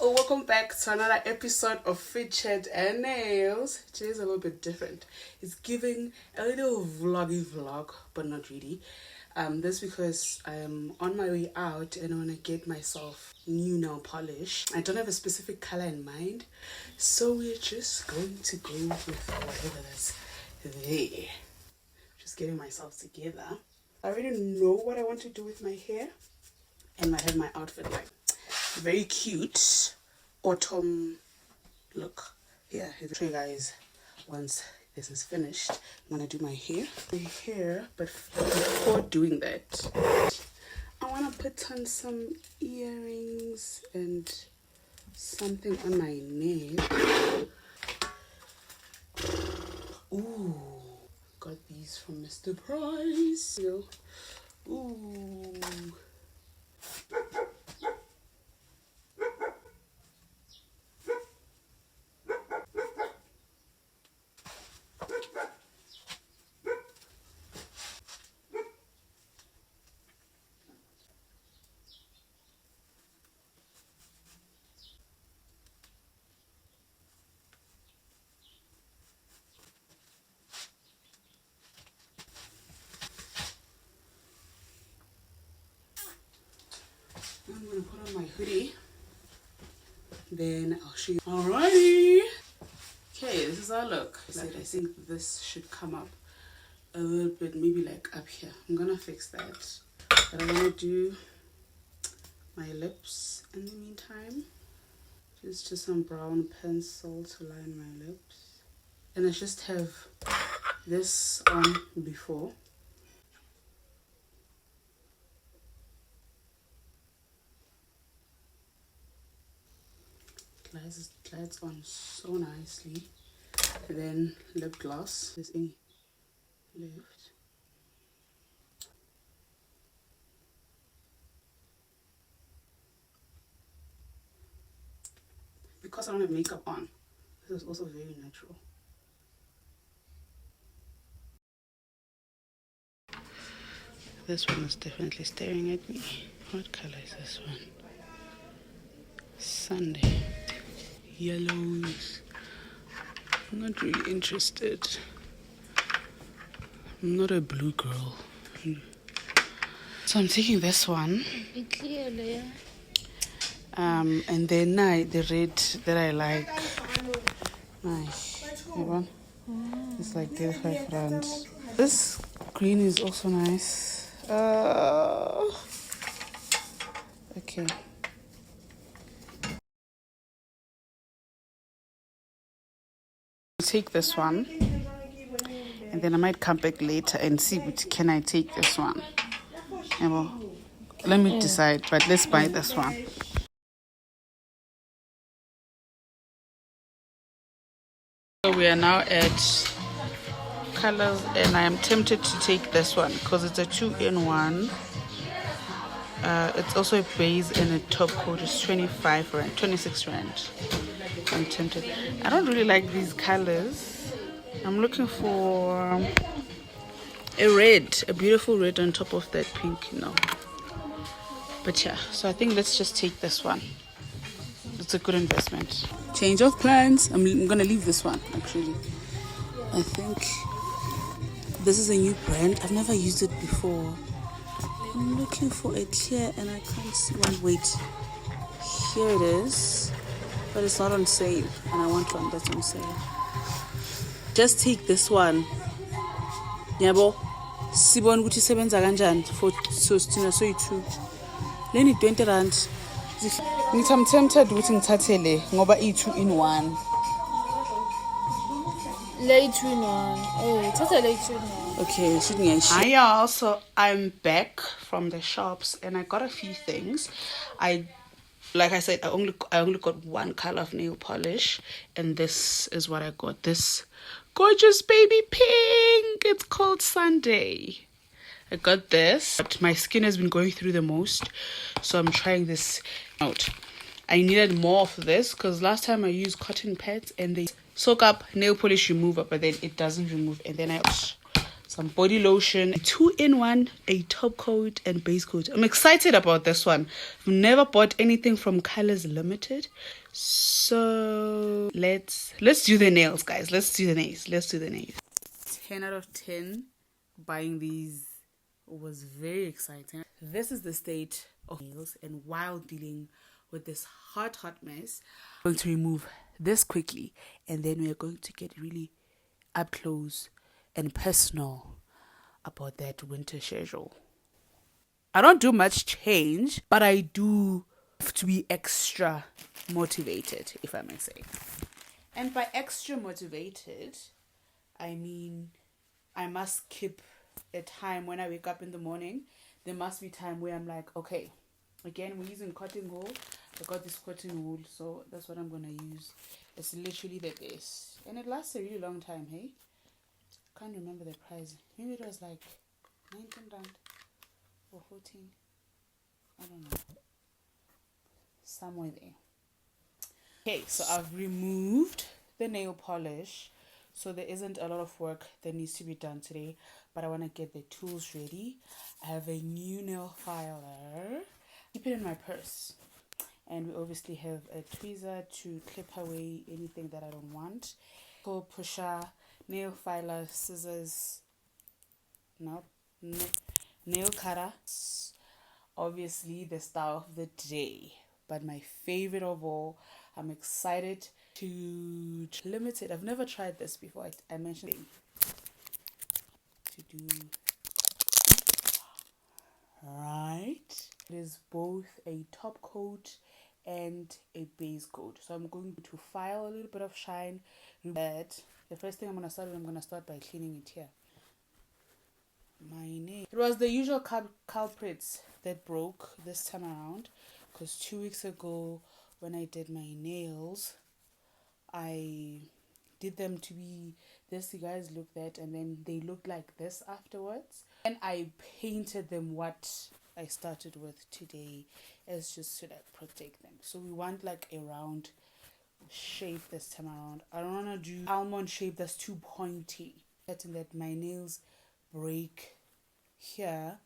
Welcome back to another episode of Fit Chat and Nails. Today's a little bit different. It's giving a little vloggy vlog, but not really. That's because I am on my way out and I want to get myself new nail polish. I don't have a specific color in mind, so we're just going to go with whatever that's there. Just getting myself together. I already know what I want to do with my hair, and I have my outfit like very cute autumn look. Yeah, I'll show you guys once this is finished. I'm gonna do my hair, but before doing that, I want to put on some earrings and something on my neck. Ooh, got these from Mr. Price. Ooh. I'm gonna put on my hoodie, then I'll show you. Alrighty. Okay, this is our look. I think this should come up a little bit, maybe like up here. I'm gonna fix that. But I'm gonna do my lips in the meantime. Just some brown pencil to line my lips. And I just have this on before. Glides on so nicely. And then lip gloss. There's any left. Because I don't have makeup on, this is also very natural. This one is definitely staring at me. What color is this one? Sunday. Yellows. I'm not really interested. I'm not a blue girl. So I'm taking this one. And then the red that I like. Nice. It's like 35 rands. This green is also nice. Okay. Take this one, and then I might come back later and see which can I take this one. Well, let me decide, but let's buy this one. So we are now at colors, and I am tempted to take this one because it's a 2-in-1. It's also a base and a top coat. It's 25 rand, 26 rand. I'm tempted. I don't really like these colors. I'm looking for a red, a beautiful red on top of that pink, But yeah, so I think let's just take this one. It's a good investment. Change of plans. I'm gonna leave this one actually. I think this is a new brand. I've never used it before. I'm looking for it here and I can't see one. Wait, here it is. But it's not on sale, and I want one that's on sale. Just take this one. Yabo, sibon ukuthi sebenza kanjani for sostina so you. Leni 20 rand. I'm tempted ukuthi ngithathe le ngoba i-2-in-1. Le 2-in-1. Oh, thatha le 2-in-1. Okay, shouldn't. Hi y'all. So I'm back from the shops and I got a few things. Like I said, I only got one color of nail polish, and this is what I got. This gorgeous baby pink. It's called Sunday. I got this, but my skin has been going through the most, so I'm trying this out. I needed more of this because last time I used cotton pads and they soak up nail polish remover, but then it doesn't remove, and then I some body lotion, 2-in-1, a top coat and base coat. I'm excited about this one. I've never bought anything from Colors Limited. So let's do the nails, guys. Let's do the nails. 10 out of 10. Buying these was very exciting. This is the state of nails, and while dealing with this hot mess, I'm going to remove this quickly, and then we are going to get really up close and personal about that winter schedule. I don't do much change, but I do have to be extra motivated, if I may say. And by extra motivated, I mean I must keep a time when I wake up in the morning. There must be time where I'm like, okay, again, we're using cotton wool. I got this cotton wool, so that's what I'm gonna use. It's literally the best, and it lasts a really long time. Hey, can't remember the price. Maybe it was like 19 rand or 14. I don't know, somewhere there. Okay, so I've removed the nail polish, so there isn't a lot of work that needs to be done today, but I want to get the tools ready. I have a new nail filer. Keep it in my purse. And we obviously have a tweezer to clip away anything that I don't want. Pull pusher, nail filer, scissors, nail cutter. Obviously the star of the day, but my favorite of all. I'm excited to limited. I've never tried this before. I mentioned to do right. It is both a top coat and a base coat. So I'm going to file a little bit of shine. But the first thing I'm gonna start by cleaning it here. My nail. It was the usual culprits that broke this time around, because 2 weeks ago when I did my nails, I did them to be this. You guys looked at, and then they looked like this afterwards. And I painted them what I started with today, is just to like protect them. So we want like a round shape this time around. I don't want to do almond shape that's too pointy. Getting that my nails break here,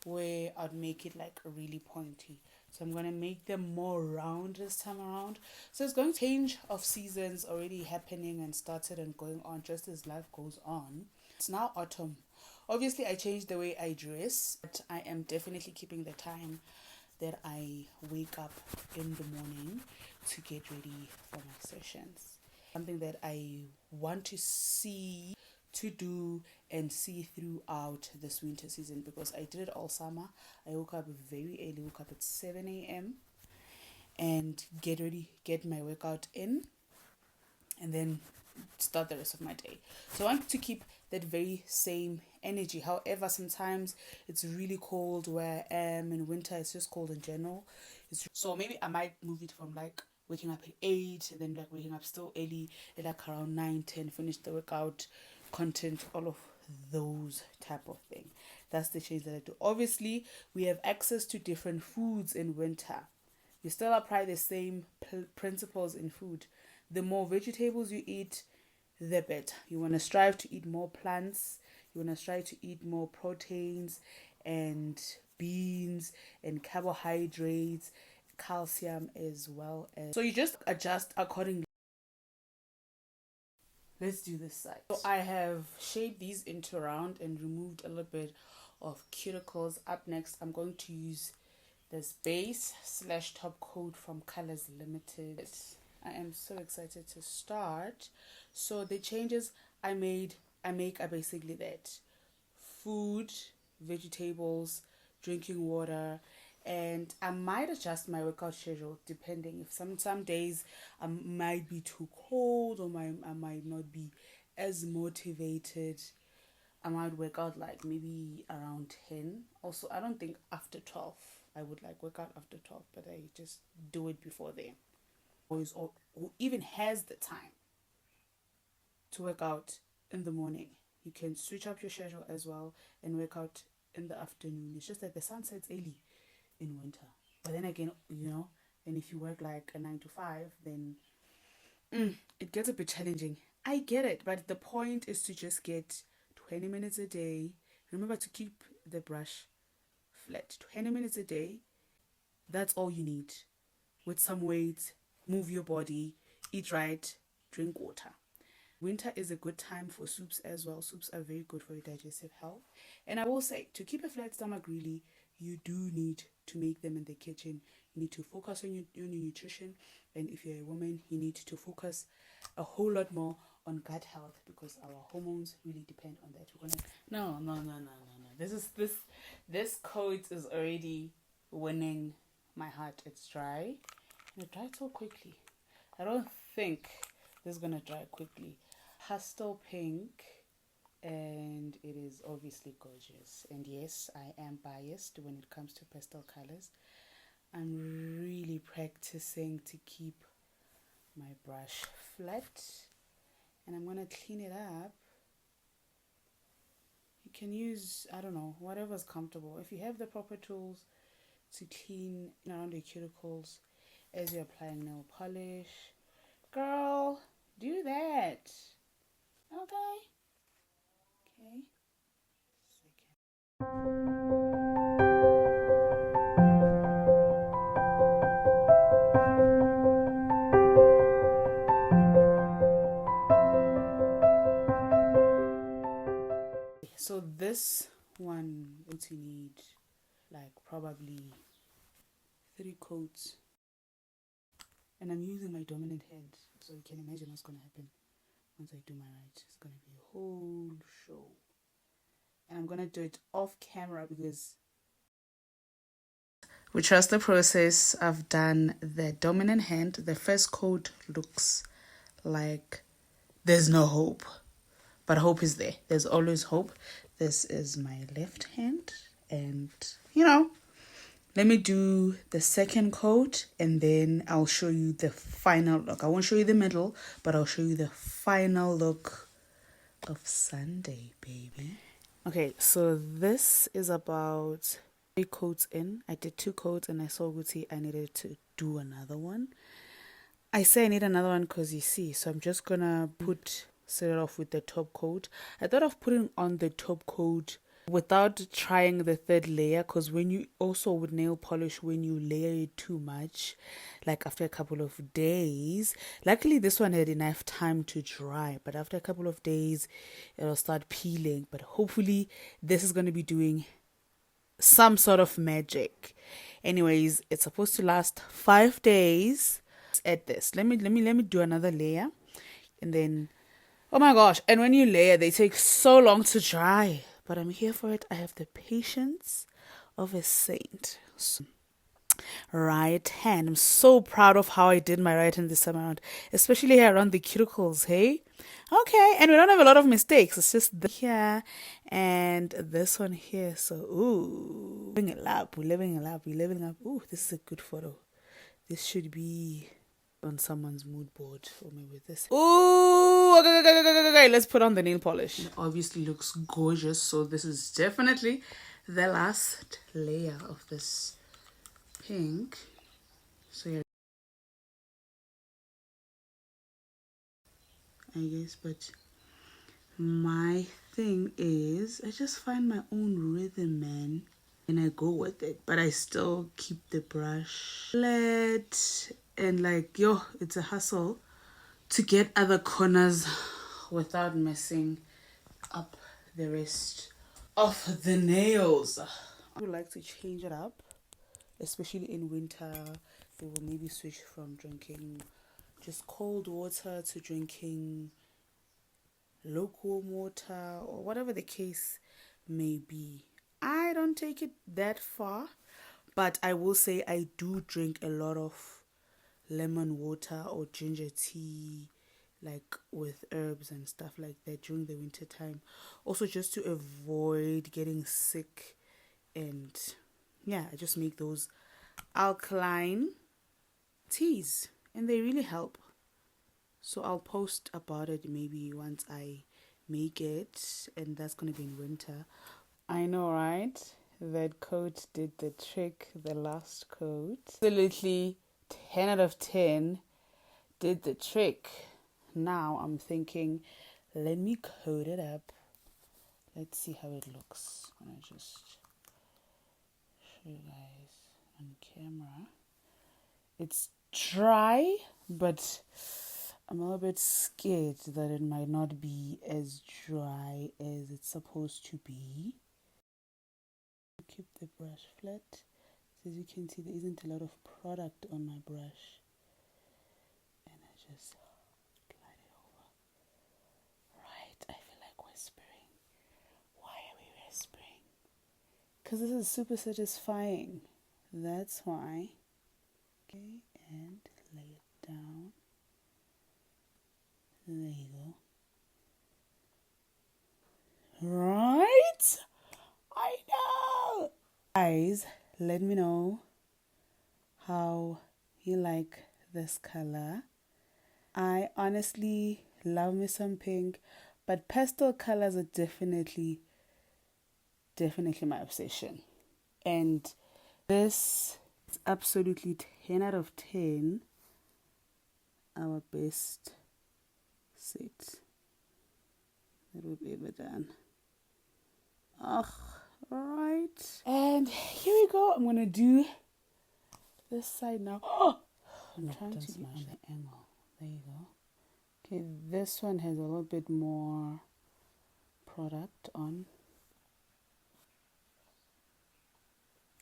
where I'd make it like really pointy. So I'm going to make them more round this time around. So it's going to change of seasons already happening and started and going on just as life goes on. It's now autumn. Obviously, I changed the way I dress, but I am definitely keeping the time that I wake up in the morning to get ready for my sessions. Something that I want to see, to do and see throughout this winter season, because I did it all summer. I woke up very early, woke up at 7 a.m. and get ready, get my workout in, and then start the rest of my day. So I want to keep that very same energy. However, sometimes it's really cold where I am. In winter, it's just cold in general. So maybe I might move it from like waking up at 8 and then like waking up still early at like around 9, 10, finish the workout content, all of those type of thing. That's the change that I do. Obviously, we have access to different foods in winter. You still apply the same principles in food. The more vegetables you eat, the better. You want to strive to eat more plants. You want to strive to eat more proteins and beans and carbohydrates, calcium as well as. So you just adjust accordingly. Let's do this side. So I have shaped these into round and removed a little bit of cuticles. Up next, I'm going to use this base / top coat from Colors Limited. I am so excited to start. So the changes I make are basically that: food, vegetables, drinking water, and I might adjust my workout schedule depending. If some days I might be too cold, or I might not be as motivated, I might work out like maybe around 10. Also, I don't think after 12 I would like work out after 12, but I just do it before then. Or who even has the time to work out in the morning, you can switch up your schedule as well and work out in the afternoon. It's just that the sun sets early in winter. But then again, and if you work like a 9 to 5, then it gets a bit challenging. I get it, but the point is to just get to 20 minutes a day. Remember to keep the brush flat. 20 minutes a day. That's all you need. With some weight, move your body, eat right, drink water. Winter is a good time for soups as well. Soups are very good for your digestive health. And I will say, to keep a flat stomach, really, you do need to make them in the kitchen. You need to focus on your nutrition. And if you're a woman, you need to focus a whole lot more on gut health, because our hormones really depend on that. We're gonna no. This coat is already winning my heart. It's dry. And it dried so quickly. I don't think this is gonna dry quickly. Pastel pink, and it is obviously gorgeous. And yes, I am biased when it comes to pastel colors. I'm really practicing to keep my brush flat, and I'm gonna clean it up. You can use, I don't know, whatever's comfortable. If you have the proper tools to clean around your cuticles as you're applying nail polish, girl, do that. Okay. So this one, it's you need like probably 3 coats, and I'm using my dominant hand, so you can imagine what's gonna happen once I do my right. It's gonna be a whole show, and I'm gonna do it off camera because we trust the process. I've done the dominant hand. The first coat looks like there's no hope, but hope is there. There's always hope. This is my left hand, and let me do the second coat, and then I'll show you the final look. I won't show you the middle, but I'll show you the final look of Sunday, baby. Okay, so this is about 3 coats in. I did 2 coats, and I saw Gucci I needed to do another one. I say I need another one because you see, so I'm just gonna set it off with the top coat. I thought of putting on the top coat without trying the 3rd layer, because when you also with nail polish, when you layer it too much, like after a couple of days, luckily this one had enough time to dry, but after a couple of days it'll start peeling. But hopefully this is going to be doing some sort of magic. Anyways, it's supposed to last 5 days. At this, let me do another layer, and then oh my gosh, and when you layer, they take so long to dry, but I'm here for it. I have the patience of a saint. Right hand. I'm so proud of how I did my right hand this time around, especially here around the cuticles. Hey, okay, and we don't have a lot of mistakes. It's just here and this one here. So ooh, living it up. We're living it up. Ooh, this is a good photo. This should be on someone's mood board, or maybe this. Ooh, okay. Let's put on the nail polish. It obviously looks gorgeous, so this is definitely the last layer of this pink. So yeah, I guess, but my thing is I just find my own rhythm, man, and I go with it, but I still keep the brush flat. And like, it's a hustle to get other corners without messing up the rest of the nails. I would like to change it up, especially in winter. We will maybe switch from drinking just cold water to drinking lukewarm water, or whatever the case may be. I don't take it that far, but I will say I do drink a lot of lemon water or ginger tea, like with herbs and stuff like that during the winter time, also just to avoid getting sick. And yeah, I just make those alkaline teas, and they really help. So I'll post about it maybe once I make it, and that's gonna be in winter. I know, right? That coat did the trick. The last coat, absolutely 10 out of 10, did the trick. Now I'm thinking, let me coat it up Let's see how it looks. I'm gonna just show you guys on camera. It's dry, but I'm a little bit scared that it might not be as dry as it's supposed to be. Keep the brush flat. So as you can see, there isn't a lot of product on my brush. And I just glide it over. Right, I feel like whispering. Why are we whispering? Because this is super satisfying. That's why. Okay, and lay it down. There you go. Right? I know! Guys, let me know how you like this color. I honestly love me some pink, but pastel colors are definitely my obsession. And this is absolutely 10 out of 10 our best set that we've ever done. Right. And here we go. I'm gonna do this side now. I'm trying to smile the angle. There you go. Okay, this one has a little bit more product on.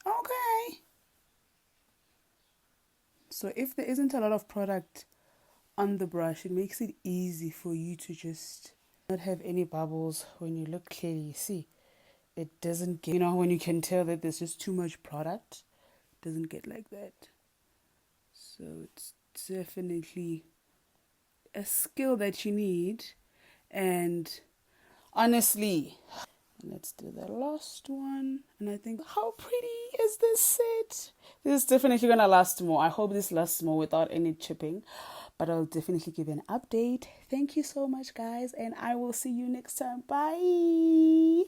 Okay. So if there isn't a lot of product on the brush, it makes it easy for you to just not have any bubbles. When you look clearly, you see it doesn't get, when you can tell that there's just too much product, it doesn't get like that. So it's definitely a skill that you need. And honestly, let's do the last one. And I think, how pretty is this set? This is definitely gonna last more. I hope this lasts more without any chipping, but I'll definitely give an update. Thank you so much, guys, and I will see you next time. Bye.